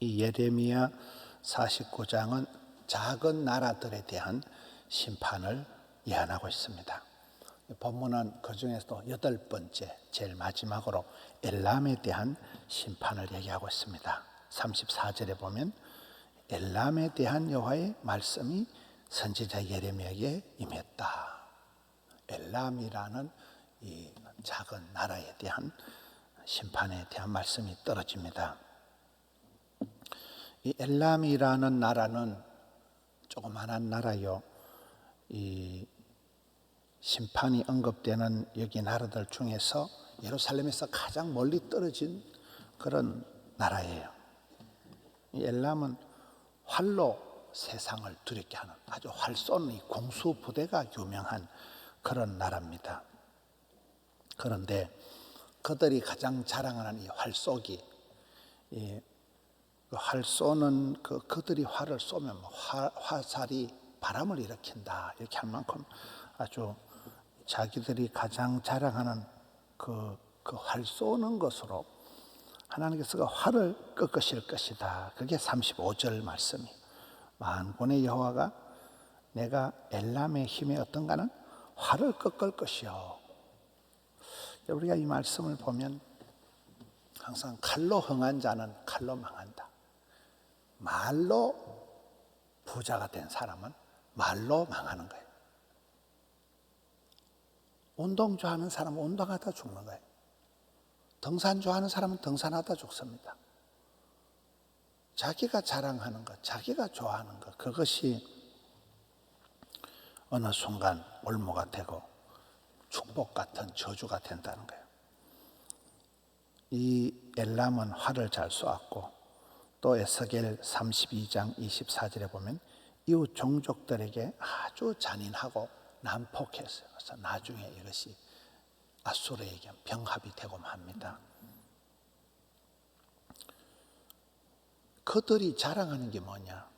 이 예레미야 49장은 작은 나라들에 대한 심판을 예언하고 있습니다. 본문은 그 중에서도 8번째, 제일 마지막으로 엘람에 대한 심판을 얘기하고 있습니다. 34절에 보면 엘람에 대한 여호와의 말씀이 선지자 예레미야에게 임했다. 엘람이라는 이 작은 나라에 대한 심판에 대한 말씀이 떨어집니다. 이 엘람이라는 나라는 조그만한 나라요. 이 심판이 언급되는 여기 나라들 중에서 예루살렘에서 가장 멀리 떨어진 그런 나라예요. 이 엘람은 활로 세상을 두렵게 하는 아주 활 쏘는 이 공수 부대가 유명한 그런 나라입니다. 그런데 그들이 가장 자랑하는 이 활쏘기, 활 쏘는 그들이 활을 쏘면 화살이 바람을 일으킨다 이렇게 할 만큼 아주 자기들이 가장 자랑하는 그 활 쏘는 것으로 하나님께서 그 활을 꺾으실 것이다. 그게 35절 말씀이 만군의 여호와가 내가 엘람의 힘에 어떤가는 활을 꺾을 것이요. 우리가 이 말씀을 보면 항상 칼로 흥한 자는 칼로 망한다. 말로 부자가 된 사람은 말로 망하는 거예요. 운동 좋아하는 사람은 운동하다 죽는 거예요. 등산 좋아하는 사람은 등산하다 죽습니다. 자기가 자랑하는 것, 자기가 좋아하는 것, 그것이 어느 순간 올무가 되고 축복 같은 저주가 된다는 거예요. 이 엘람은 활을 잘 쏘았고 또 에스겔 32장 24절에 보면 이웃 종족들에게 아주 잔인하고 난폭했어요. 그래서 나중에 이것이 아수르에게 병합이 되고만 합니다. 그들이 자랑하는 게 뭐냐?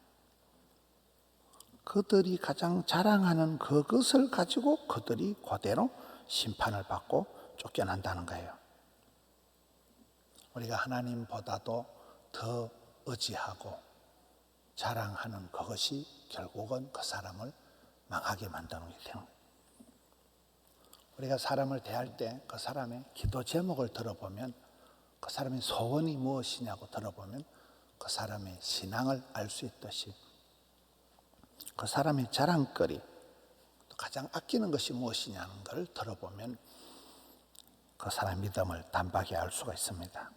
그들이 가장 자랑하는 그것을 가지고 그들이 그대로 심판을 받고 쫓겨난다는 거예요. 우리가 하나님보다도 더 의지하고 자랑하는 그것이 결국은 그 사람을 망하게 만드는 게 되는 거예요. 우리가 사람을 대할 때 그 사람의 기도 제목을 들어보면 그 사람의 소원이 무엇이냐고 들어보면 그 사람의 신앙을 알 수 있듯이 그 사람의 자랑거리, 가장 아끼는 것이 무엇이냐는 걸 들어보면 그 사람의 믿음을 단박에 알 수가 있습니다.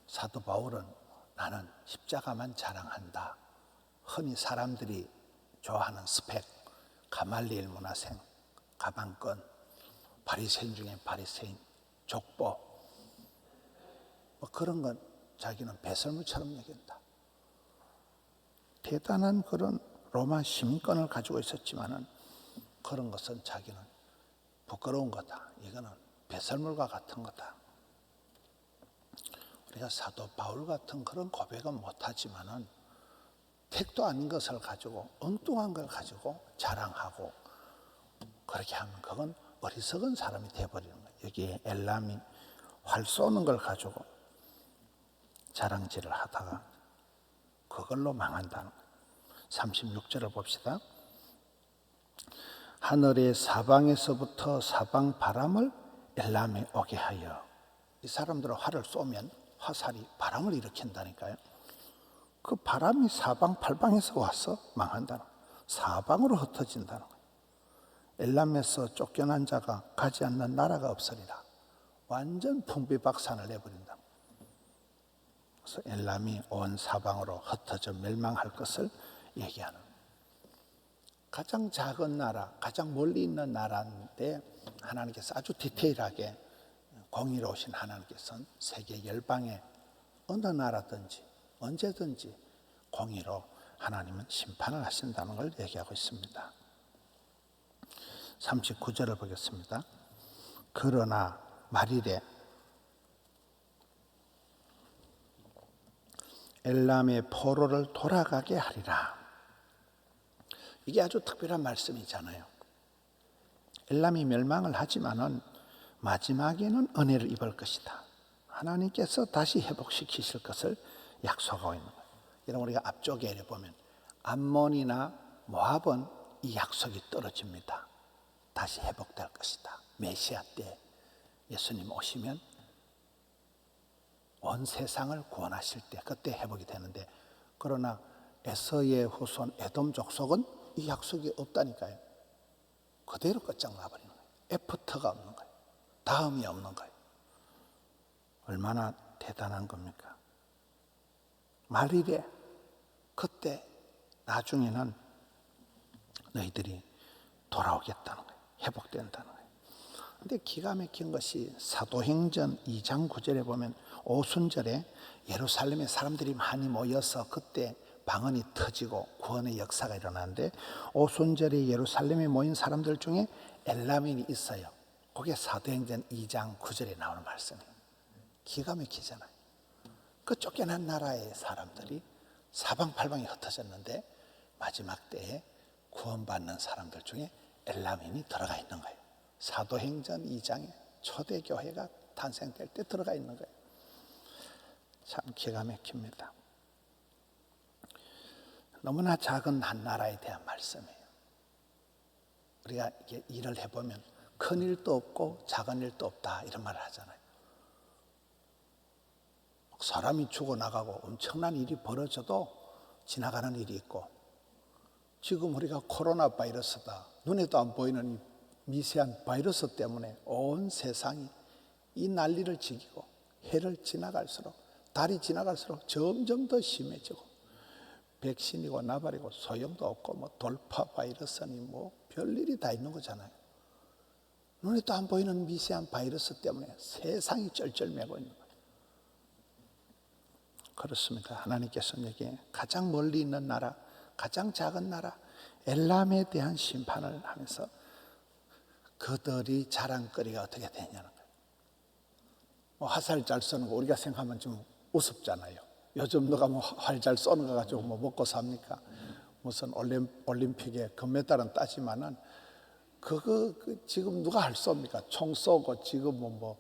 사도 바울은 나는 십자가만 자랑한다. 흔히 사람들이 좋아하는 스펙, 가말리엘 문화생, 가방끈, 바리새인 중에 바리새인, 족보, 그런 건 자기는 배설물처럼 여긴다. 대단한 그런 로마 시민권을 가지고 있었지만은 그런 것은 자기는 부끄러운 거다. 이거는 배설물과 같은 거다. 우리가 사도 바울 같은 그런 고백은 못하지만은 택도 아닌 것을 가지고 엉뚱한 걸 가지고 자랑하고 그렇게 하면 그건 어리석은 사람이 되어버리는 거예요. 여기에 엘람이 활 쏘는 걸 가지고 자랑질을 하다가 그걸로 망한다는 거예요. 36절을 봅시다. 하늘의 사방에서부터 사방 바람을 엘람에 오게 하여. 이 사람들은 활을 쏘면 화살이 바람을 일으킨다니까요. 그 바람이 사방 팔방에서 와서 망한다는 거예요. 사방으로 흩어진다는 거예요. 엘람에서 쫓겨난 자가 가지 않는 나라가 없으리라. 완전 풍비박산을 내버린다. 그래서 엘람이 온 사방으로 흩어져 멸망할 것을 얘기하는 가장 작은 나라, 가장 멀리 있는 나라인데 하나님께서 아주 디테일하게 공의로우신 하나님께서는 세계 열방의 어느 나라든지 언제든지 공의로 하나님은 심판을 하신다는 걸 얘기하고 있습니다. 39절을 보겠습니다. 그러나 말일에 엘람의 포로를 돌아가게 하리라. 이게 아주 특별한 말씀이잖아요. 엘람이 멸망을 하지만은 마지막에는 은혜를 입을 것이다. 하나님께서 다시 회복시키실 것을 약속하고 있는 거예요. 여러분 우리가 앞쪽에 보면 암몬이나 모압은 이 약속이 떨어집니다. 다시 회복될 것이다. 메시아 때 예수님 오시면 온 세상을 구원하실 때 그때 회복이 되는데, 그러나 에서의 후손 에돔 족속은 이 약속이 없다니까요. 그대로 끝장나버리는 거예요. 애프터가 없는 거예요. 다음이 없는 거예요. 얼마나 대단한 겁니까? 말일에 그때 나중에는 너희들이 돌아오겠다는 거예요. 회복된다는 거예요. 근데 기가 막힌 것이 사도행전 2장 9절에 보면 오순절에 예루살렘에 사람들이 많이 모여서 그때 방언이 터지고 구원의 역사가 일어나는데, 오순절에 예루살렘에 모인 사람들 중에 엘라민이 있어요. 그게 사도행전 2장 9절에 나오는 말씀이에요. 기가 막히잖아요. 그 쫓겨난 나라의 사람들이 사방팔방에 흩어졌는데 마지막 때에 구원받는 사람들 중에 엘라민이 들어가 있는 거예요. 사도행전 2장에 초대교회가 탄생될 때 들어가 있는 거예요. 참 기가 막힙니다. 너무나 작은 한 나라에 대한 말씀이에요. 우리가 이게 일을 해보면 큰 일도 없고 작은 일도 없다 이런 말을 하잖아요. 사람이 죽어나가고 엄청난 일이 벌어져도 지나가는 일이 있고, 지금 우리가 코로나 바이러스다, 눈에도 안 보이는 이 미세한 바이러스 때문에 온 세상이 이 난리를 지키고 해를 지나갈수록, 달이 지나갈수록 점점 더 심해지고, 백신이고 나발이고 소용도 없고 뭐 돌파 바이러스니 뭐 별일이 다 있는 거잖아요. 눈에도 안 보이는 미세한 바이러스 때문에 세상이 쩔쩔매고 있는 거예요. 그렇습니다. 하나님께서는 여기에 가장 멀리 있는 나라, 가장 작은 나라 엘람에 대한 심판을 하면서 그들이 자랑거리가 어떻게 되냐는 거예요. 뭐 화살 잘 쏘는 거 우리가 생각하면 좀 우습잖아요. 요즘 누가 뭐 활 잘 쏘는 거 가지고 뭐 먹고 삽니까? 무슨 올림픽에 금메달은 따지만은 그거 지금 누가 할 쏩니까? 총 쏘고 지금 뭐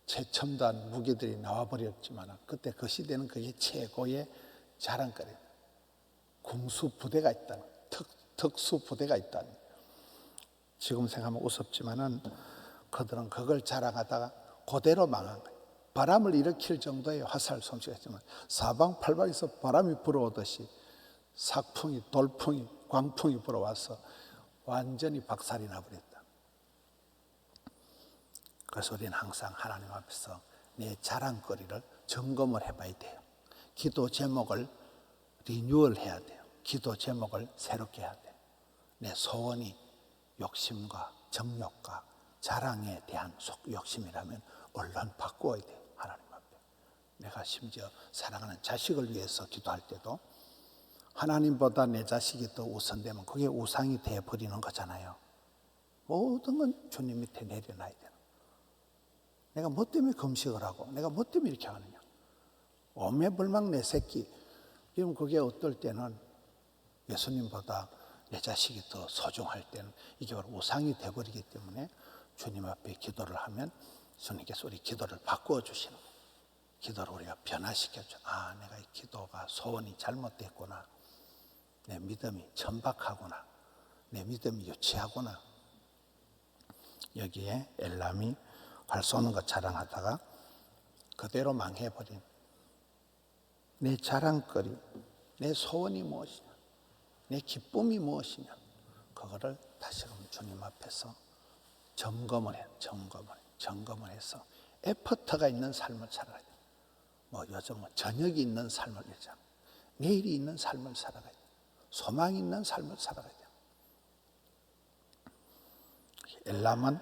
최첨단 무기들이 나와버렸지만 그때 그 시대는 그게 최고의 자랑거리. 궁수 부대가 있다는, 특수 부대가 있다는. 지금 생각하면 우습지만은 그들은 그걸 자랑하다가 그대로 망한 거예요. 바람을 일으킬 정도의 화살 솜씨가 있지만 사방팔방에서 바람이 불어오듯이 삭풍이, 돌풍이, 광풍이 불어와서 완전히 박살이 나버렸다. 그래서 우리는 항상 하나님 앞에서 내 자랑거리를 점검을 해봐야 돼요. 기도 제목을 리뉴얼 해야 돼요. 기도 제목을 새롭게 해야 돼요. 내 소원이 욕심과 정욕과 자랑에 대한 욕심이라면 얼른 바꾸어야 돼요. 하나님 앞에. 내가 심지어 사랑하는 자식을 위해서 기도할 때도 하나님보다 내 자식이 더 우선되면 그게 우상이 되어버리는 거잖아요. 모든 건 주님 밑에 내려놔야 돼요. 내가 뭐 때문에 금식을 하고 내가 뭐 때문에 이렇게 하느냐. 오매불망 내 새끼. 그럼 그게 어떨 때는 예수님보다 내 자식이 더 소중할 때는 이게 바로 우상이 되어버리기 때문에 주님 앞에 기도를 하면 주님께서 우리 기도를 바꾸어 주시는 거예요. 기도를 우리가 변화시켜줘. 아, 내가 이 기도가 소원이 잘못됐구나. 내 믿음이 천박하구나. 내 믿음이 유치하구나. 여기에 엘람이 활 쏘는 것 자랑하다가 그대로 망해버린 내 자랑거리, 내 소원이 무엇이냐, 내 기쁨이 무엇이냐, 그거를 다시금 주님 앞에서 점검을 해서 에포트가 있는 삶을 살아가야 돼. 뭐 요즘은 저녁이 있는 삶을 살자, 내일이 있는 삶을 살아가야 돼. 소망이 있는 삶을 살아가야 돼. 엘람은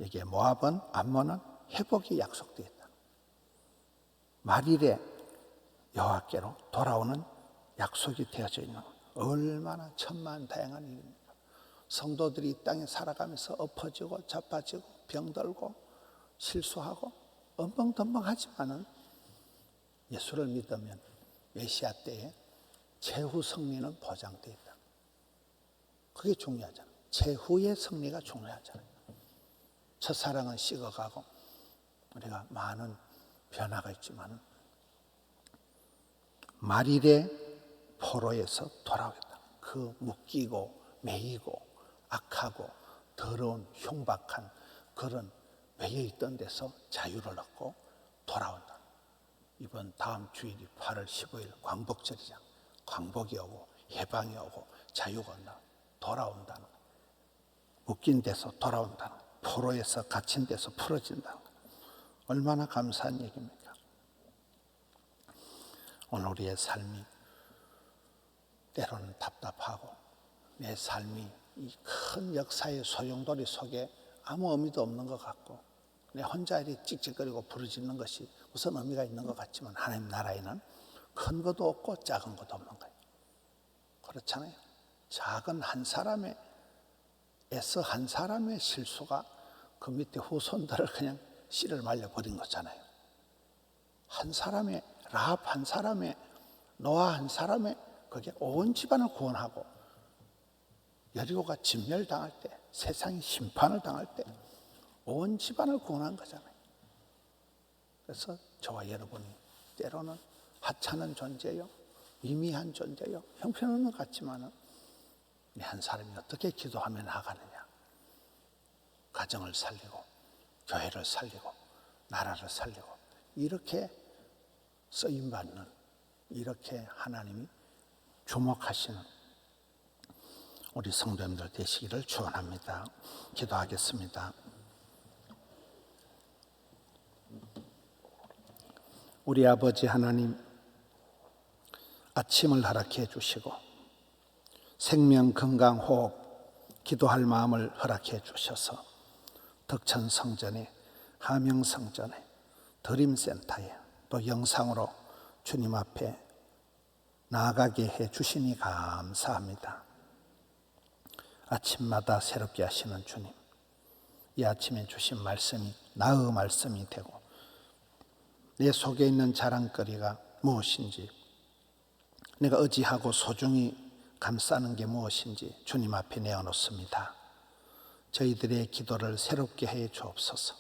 이게 모압은, 암몬은 회복이 약속되어 있다. 말일에 여호와께로 돌아오는 약속이 되어져 있는 거예요. 얼마나 천만다양한 일입니까? 성도들이 이 땅에 살아가면서 엎어지고 자빠지고 병들고 실수하고 엉벙덤벙하지만은 예수를 믿으면 메시아 때에 최후 승리는 보장되어 있다. 그게 중요하잖아요. 최후의 승리가 중요하잖아요. 첫사랑은 식어가고 우리가 많은 변화가 있지만 말일의 포로에서 돌아오겠다. 그 묶이고 매이고 악하고 더러운 흉박한 그런 매여있던 데서 자유를 얻고 돌아온다. 이번 다음 주일이 8월 15일 광복절이잖아. 광복이 오고 해방이 오고 자유가 온다. 돌아온다는 거. 묶인 데서 돌아온다는 거. 포로에서 갇힌 데서 풀어진다는 거. 얼마나 감사한 얘기입니까? 오늘 우리의 삶이 때로는 답답하고 내 삶이 이 큰 역사의 소용돌이 속에 아무 의미도 없는 것 같고 내 혼자 이렇게 찍찍거리고 부르짖는 것이 무슨 의미가 있는 것 같지만 하나님 나라에는 큰 것도 없고 작은 것도 없는 거예요. 그렇잖아요. 작은 한 사람의 애써 한 사람의 실수가 그 밑에 후손들을 그냥 씨를 말려버린 거잖아요. 한 사람의 라합 한 사람의 노아 한 사람의 그게 온 집안을 구원하고 여리고가 진멸당할 때 세상이 심판을 당할 때 온 집안을 구원한 거잖아요. 그래서 저와 여러분이 때로는 하찮은 존재요, 미미한 존재요, 형편없는 것 같지만은 한 사람이 어떻게 기도하며 나가느냐, 가정을 살리고 교회를 살리고 나라를 살리고 이렇게 쓰임받는, 이렇게 하나님이 주목하시는 우리 성도님들 되시기를 축원합니다. 기도하겠습니다. 우리 아버지 하나님, 아침을 허락해 주시고 생명, 건강, 호흡, 기도할 마음을 허락해 주셔서 덕천성전에, 하명성전에, 드림센터에 또 영상으로 주님 앞에 나아가게 해 주시니 감사합니다. 아침마다 새롭게 하시는 주님, 이 아침에 주신 말씀이 나의 말씀이 되고 내 속에 있는 자랑거리가 무엇인지, 내가 의지하고 소중히 감싸는 게 무엇인지 주님 앞에 내어놓습니다. 저희들의 기도를 새롭게 해 주옵소서.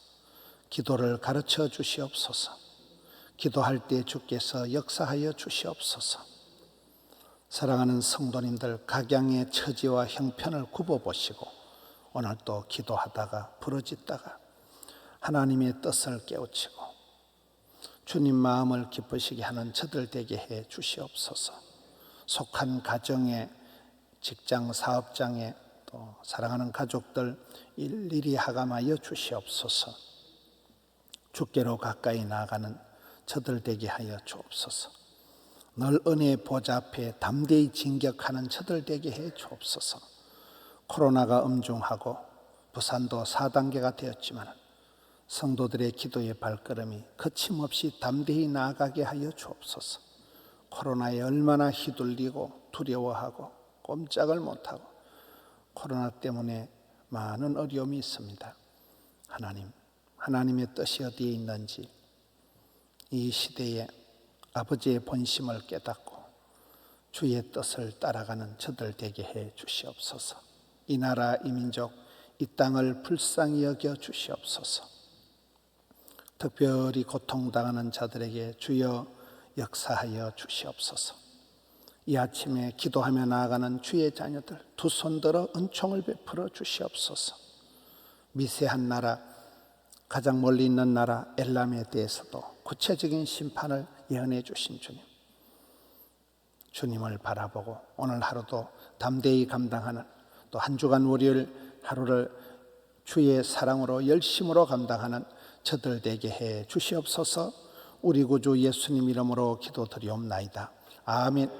기도를 가르쳐 주시옵소서. 기도할 때 주께서 역사하여 주시옵소서. 사랑하는 성도님들 각양의 처지와 형편을 굽어보시고 오늘 또 기도하다가 부르짖다가 하나님의 뜻을 깨우치고 주님 마음을 기쁘시게 하는 저들 되게 해 주시옵소서. 속한 가정에, 직장, 사업장에 또 사랑하는 가족들 일일이 하감하여 주시옵소서. 주께로 가까이 나아가는 저들 되게 하여 주옵소서. 늘 은혜의 보좌 앞에 담대히 진격하는 저들 되게 해 주옵소서. 코로나가 엄중하고 부산도 4단계가 되었지만 성도들의 기도의 발걸음이 거침없이 담대히 나아가게 하여 주옵소서. 코로나에 얼마나 휘둘리고 두려워하고 꼼짝을 못하고 코로나 때문에 많은 어려움이 있습니다. 하나님, 하나님의 뜻이 어디에 있는지 이 시대에 아버지의 본심을 깨닫고 주의 뜻을 따라가는 저들 되게 해 주시옵소서. 이 나라, 이 민족, 이 땅을 불쌍히 여겨 주시옵소서. 특별히 고통당하는 자들에게 주여 역사하여 주시옵소서. 이 아침에 기도하며 나아가는 주의 자녀들 두 손 들어 은총을 베풀어 주시옵소서. 미세한 나라, 가장 멀리 있는 나라 엘람에 대해서도 구체적인 심판을 예언해 주신 주님, 주님을 바라보고 오늘 하루도 담대히 감당하는, 또 한 주간 월요일 하루를 주의 사랑으로 열심으로 감당하는 저들 되게 해 주시옵소서. 우리 구주 예수님 이름으로 기도드리옵나이다. 아멘.